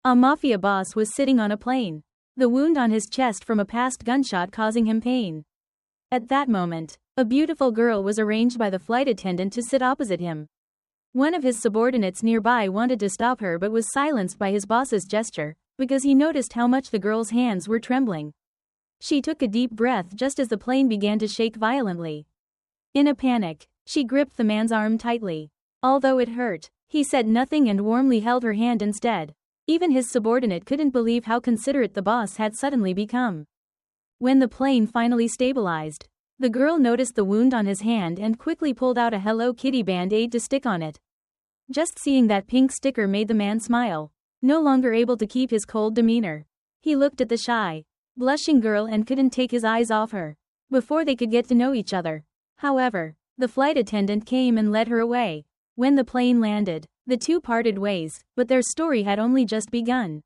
A Mafia boss was sitting on a plane, the wound on his chest from a past gunshot causing him pain. At that moment, a beautiful girl was arranged by the flight attendant to sit opposite him. One of his subordinates nearby wanted to stop her but was silenced by his boss's gesture, because he noticed how much the girl's hands were trembling. She took a deep breath just as the plane began to shake violently. In a panic, she gripped the man's arm tightly. Although it hurt, he said nothing and warmly held her hand instead. Even his subordinate couldn't believe how considerate the boss had suddenly become. When the plane finally stabilized, the girl noticed the wound on his hand and quickly pulled out a Hello Kitty band-aid to stick on it. Just seeing that pink sticker made the man smile, no longer able to keep his cold demeanor. He looked at the shy, blushing girl and couldn't take his eyes off her. Before they could get to know each other, however, the flight attendant came and led her away. When the plane landed, the two parted ways, but their story had only just begun.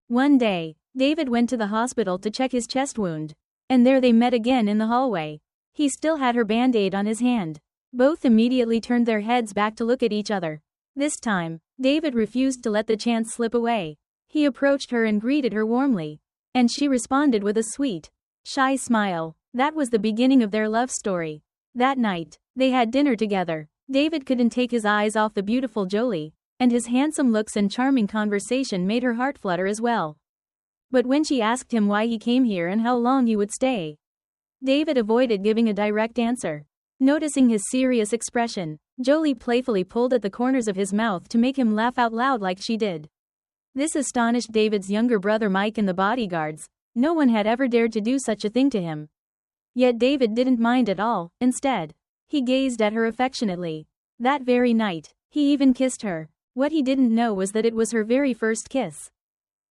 One day, David went to the hospital to check his chest wound, and there they met again in the hallway. He still had her band-aid on his hand. Both immediately turned their heads back to look at each other. This time, David refused to let the chance slip away. He approached her and greeted her warmly, and she responded with a sweet, shy smile. That was the beginning of their love story. That night, they had dinner together. David couldn't take his eyes off the beautiful Jolie, and his handsome looks and charming conversation made her heart flutter as well. But when she asked him why he came here and how long he would stay, David avoided giving a direct answer. Noticing his serious expression, Jolie playfully pulled at the corners of his mouth to make him laugh out loud like she did. This astonished David's younger brother Mike and the bodyguards. No one had ever dared to do such a thing to him. Yet David didn't mind at all. Instead, he gazed at her affectionately. That very night, he even kissed her. What he didn't know was that it was her very first kiss.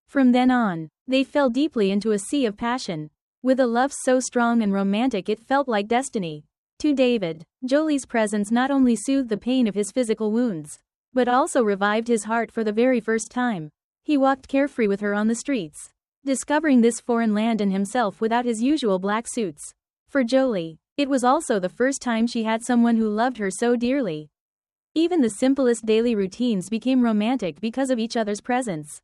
From then on, they fell deeply into a sea of passion. With a love so strong and romantic it felt like destiny. To David, Jolie's presence not only soothed the pain of his physical wounds, but also revived his heart for the very first time. He walked carefree with her on the streets, discovering this foreign land and himself without his usual black suits. For Jolie, it was also the first time she had someone who loved her so dearly. Even the simplest daily routines became romantic because of each other's presence.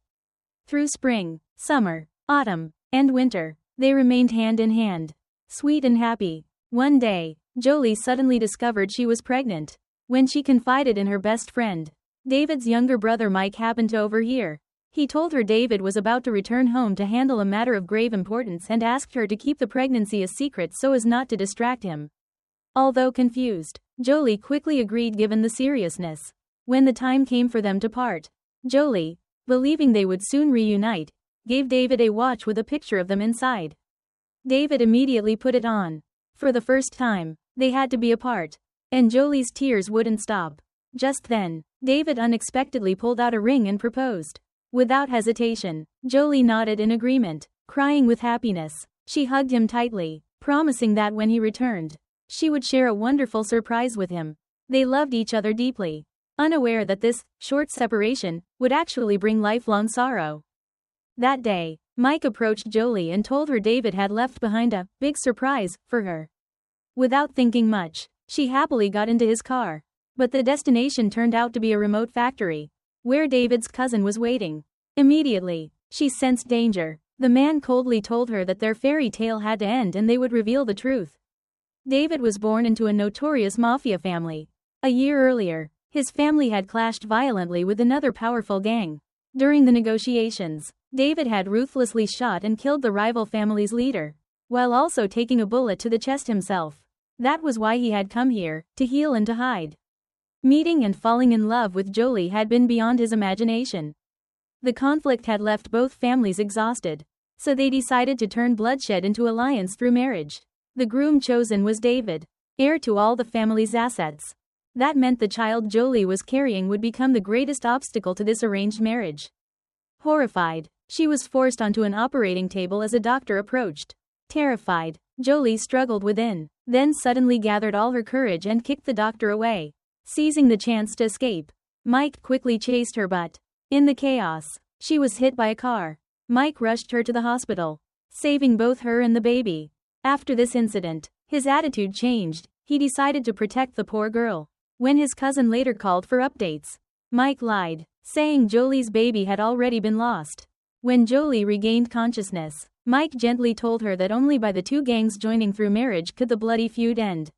Through spring, summer, autumn, and winter, they remained hand in hand, sweet and happy. One day, Jolie suddenly discovered she was pregnant. When she confided in her best friend, David's younger brother Mike happened to overhear. He told her David was about to return home to handle a matter of grave importance and asked her to keep the pregnancy a secret so as not to distract him. Although confused, Jolie quickly agreed given the seriousness. When the time came for them to part, Jolie, believing they would soon reunite, gave David a watch with a picture of them inside. David immediately put it on. For the first time, they had to be apart, and Jolie's tears wouldn't stop. Just then, David unexpectedly pulled out a ring and proposed. Without hesitation, Jolie nodded in agreement. Crying with happiness, she hugged him tightly, promising that when he returned, she would share a wonderful surprise with him. They loved each other deeply, unaware that this short separation would actually bring lifelong sorrow. That day, Mike approached Jolie and told her David had left behind a big surprise for her. Without thinking much, she happily got into his car. But the destination turned out to be a remote factory, where David's cousin was waiting. Immediately, she sensed danger. The man coldly told her that their fairy tale had to end and they would reveal the truth. David was born into a notorious mafia family. A year earlier, his family had clashed violently with another powerful gang. During the negotiations, David had ruthlessly shot and killed the rival family's leader, while also taking a bullet to the chest himself. That was why he had come here, to heal and to hide. Meeting and falling in love with Jolie had been beyond his imagination. The conflict had left both families exhausted, so they decided to turn bloodshed into alliance through marriage. The groom chosen was David, heir to all the family's assets. That meant the child Jolie was carrying would become the greatest obstacle to this arranged marriage. Horrified, she was forced onto an operating table as a doctor approached. Terrified, Jolie struggled within, then suddenly gathered all her courage and kicked the doctor away. Seizing the chance to escape, Mike quickly chased her but, in the chaos, she was hit by a car. Mike rushed her to the hospital, saving both her and the baby. After this incident, his attitude changed. He decided to protect the poor girl. When his cousin later called for updates, Mike lied, saying Jolie's baby had already been lost. When Jolie regained consciousness, Mike gently told her that only by the two gangs joining through marriage could the bloody feud end.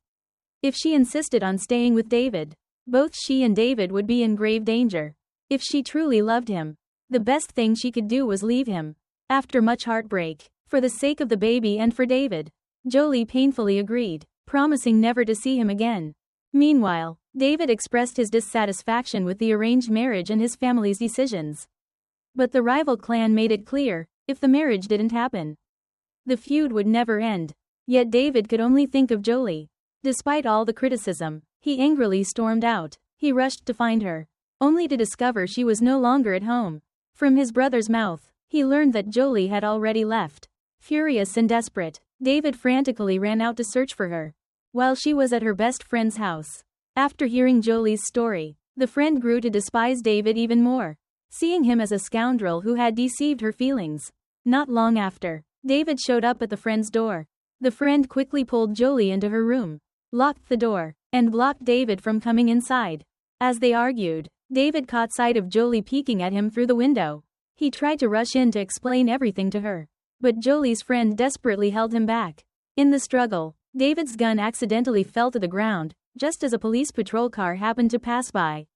If she insisted on staying with David, both she and David would be in grave danger. If she truly loved him, the best thing she could do was leave him. After much heartbreak, for the sake of the baby and for David, Jolie painfully agreed, promising never to see him again. Meanwhile, David expressed his dissatisfaction with the arranged marriage and his family's decisions. But the rival clan made it clear, if the marriage didn't happen, the feud would never end. Yet David could only think of Jolie. Despite all the criticism, he angrily stormed out. He rushed to find her, only to discover she was no longer at home. From his brother's mouth, he learned that Jolie had already left. Furious and desperate, David frantically ran out to search for her, while she was at her best friend's house. After hearing Jolie's story, the friend grew to despise David even more, seeing him as a scoundrel who had deceived her feelings. Not long after, David showed up at the friend's door. The friend quickly pulled Jolie into her room, locked the door, and blocked David from coming inside. As they argued, David caught sight of Jolie peeking at him through the window. He tried to rush in to explain everything to her, but Jolie's friend desperately held him back. In the struggle, David's gun accidentally fell to the ground, just as a police patrol car happened to pass by.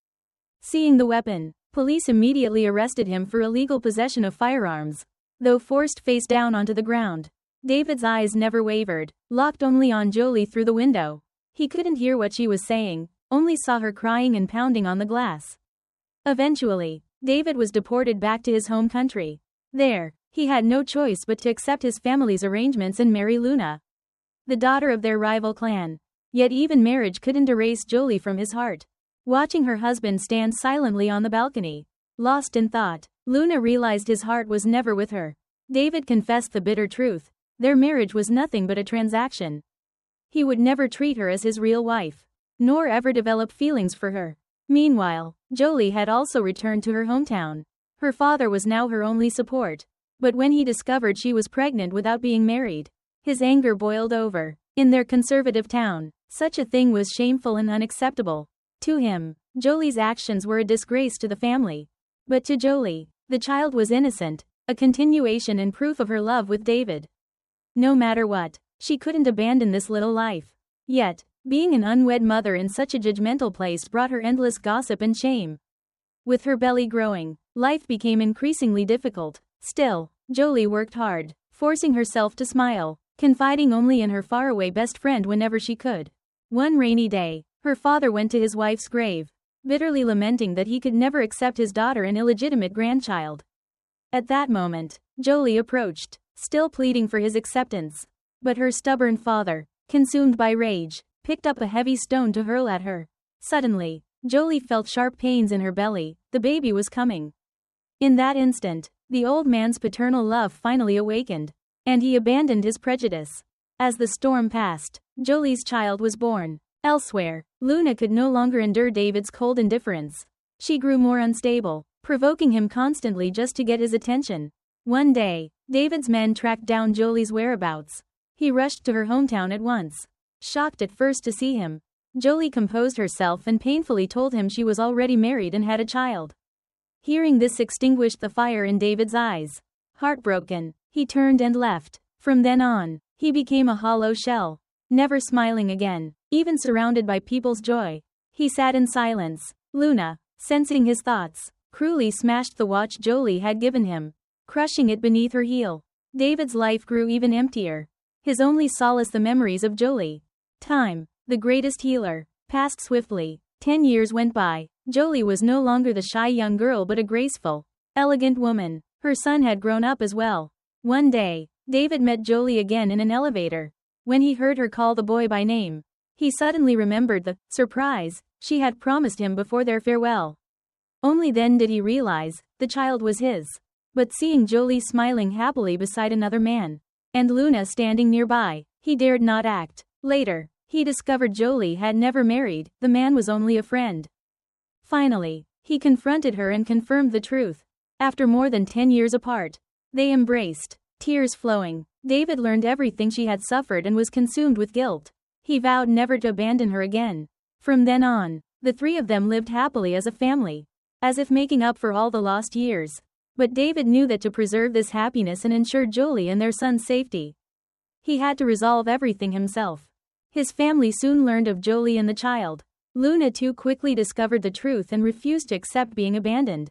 Seeing the weapon, police immediately arrested him for illegal possession of firearms. Though forced face down onto the ground, David's eyes never wavered, locked only on Jolie through the window. He couldn't hear what she was saying, only saw her crying and pounding on the glass. Eventually, David was deported back to his home country. There, he had no choice but to accept his family's arrangements and marry Luna, the daughter of their rival clan. Yet even marriage couldn't erase Jolie from his heart. Watching her husband stand silently on the balcony, lost in thought, Luna realized his heart was never with her. David confessed the bitter truth. Their marriage was nothing but a transaction. He would never treat her as his real wife, nor ever develop feelings for her. Meanwhile, Jolie had also returned to her hometown. Her father was now her only support. But when he discovered she was pregnant without being married, his anger boiled over. In their conservative town, such a thing was shameful and unacceptable. To him, Jolie's actions were a disgrace to the family. But to Jolie, the child was innocent, a continuation and proof of her love with David. No matter what, she couldn't abandon this little life. Yet, being an unwed mother in such a judgmental place brought her endless gossip and shame. With her belly growing, life became increasingly difficult. Still, Jolie worked hard, forcing herself to smile, confiding only in her faraway best friend whenever she could. One rainy day, her father went to his wife's grave, bitterly lamenting that he could never accept his daughter an illegitimate grandchild. At that moment, Jolie approached, still pleading for his acceptance. But her stubborn father, consumed by rage, picked up a heavy stone to hurl at her. Suddenly, Jolie felt sharp pains in her belly. The baby was coming. In that instant, the old man's paternal love finally awakened, and he abandoned his prejudice. As the storm passed, Jolie's child was born. Elsewhere, Luna could no longer endure David's cold indifference. She grew more unstable, provoking him constantly just to get his attention. One day, David's men tracked down Jolie's whereabouts. He rushed to her hometown at once. Shocked at first to see him, Jolie composed herself and painfully told him she was already married and had a child. Hearing this extinguished the fire in David's eyes. Heartbroken, he turned and left. From then on, he became a hollow shell, never smiling again, even surrounded by people's joy. He sat in silence. Luna, sensing his thoughts, cruelly smashed the watch Jolie had given him, crushing it beneath her heel. David's life grew even emptier. His only solace the memories of Jolie. Time, the greatest healer, passed swiftly. 10 years went by. Jolie was no longer the shy young girl but a graceful, elegant woman. Her son had grown up as well. One day, David met Jolie again in an elevator. When he heard her call the boy by name, he suddenly remembered the surprise she had promised him before their farewell. Only then did he realize the child was his. But seeing Jolie smiling happily beside another man, and Luna standing nearby, he dared not act. Later, he discovered Jolie had never married, the man was only a friend. Finally, he confronted her and confirmed the truth. After more than 10 years apart, they embraced, tears flowing. David learned everything she had suffered and was consumed with guilt. He vowed never to abandon her again. From then on, the three of them lived happily as a family. as if making up for all the lost years. But David knew that to preserve this happiness and ensure Jolie and their son's safety, he had to resolve everything himself. His family soon learned of Jolie and the child. Luna too quickly discovered the truth and refused to accept being abandoned.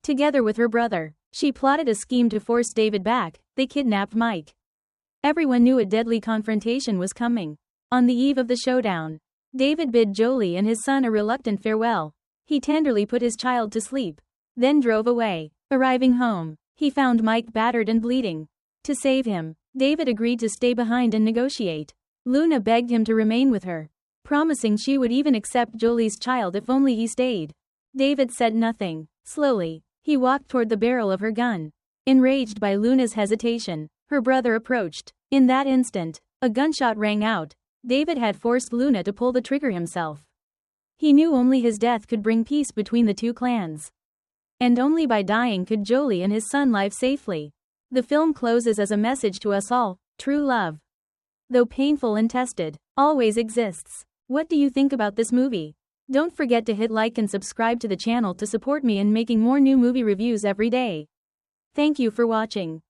Together with her brother, she plotted a scheme to force David back. They kidnapped Mike. Everyone knew a deadly confrontation was coming. On the eve of the showdown, David bid Jolie and his son a reluctant farewell. He tenderly put his child to sleep, then drove away. Arriving home, he found Mike battered and bleeding. To save him, David agreed to stay behind and negotiate. Luna begged him to remain with her, promising she would even accept Jolie's child if only he stayed. David said nothing. Slowly, he walked toward the barrel of her gun. Enraged by Luna's hesitation, her brother approached. In that instant, a gunshot rang out. David had forced Luna to pull the trigger himself. He knew only his death could bring peace between the two clans. And only by dying could Jolie and his son live safely. The film closes as a message to us all: true love, though painful and tested, always exists. What do you think about this movie? Don't forget to hit like and subscribe to the channel to support me in making more new movie reviews every day. Thank you for watching.